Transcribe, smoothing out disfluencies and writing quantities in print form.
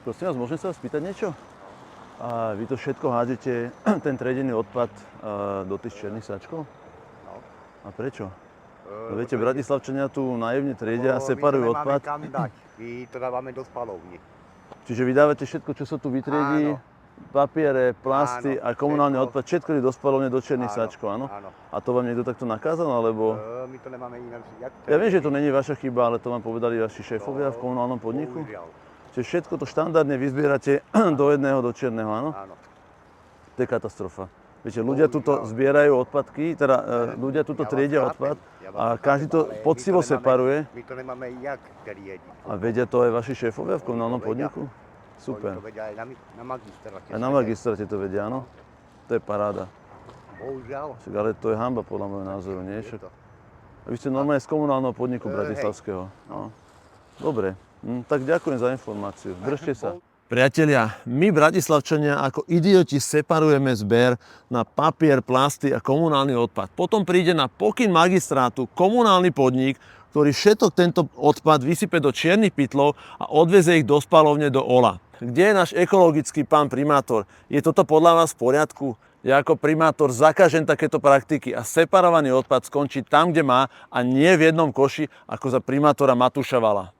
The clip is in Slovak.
Prosím vás, môžem sa vás spýtať niečo? A vy to všetko hádžete, ten triedený odpad, do tých čiernych sačkov? No. A prečo? No viete, Bratislavčania tu naivne triedia a separujú odpad. My to nemáme kam dať, my to dávame do spalovní. Čiže vy dávate všetko, čo sa tu vytriedí, papiere, plasty a komunálny odpad, všetko ide do spalovne, do čiernych sačkov, áno? Áno. A to vám niekto takto nakázal, alebo? My to nemáme inak. Ja viem, že to není vaša chyba, ale to vám povedali vaši šéfovia v komunálnom podniku? Bohužiaľ. Čiže všetko to štandardne vyzbierate do jedného, do čierneho, áno? Áno. To je katastrofa. Viete, ľudia tuto zbierajú odpadky, teda ľudia tuto triedia odpad a každý to poctivo separuje. My to nemáme jak triediť. A vedia to aj vaši šéfovia v komunálnom podniku? Super. Oni to vedia aj na magistráte. Aj na magistráte to vedia, áno? To je paráda. Bohužiaľ. Však, ale to je hanba podľa môjho názoru, nie? Je to. Vy ste normálne z komunálneho podniku bratislavského. No. Dobre, tak ďakujem za informáciu. Držte sa. Priatelia, my Bratislavčania ako idioti separujeme zber na papier, plasty a komunálny odpad. Potom príde na pokyn magistrátu komunálny podnik, ktorý všetok tento odpad vysype do čiernych pytlov a odveze ich do spalovne do Ola. Kde je náš ekologický pán primátor? Je toto podľa vás v poriadku? Ja ako primátor zakážem takéto praktiky a separovaný odpad skončí tam, kde má a nie v jednom koši ako za primátora Matúša Vala.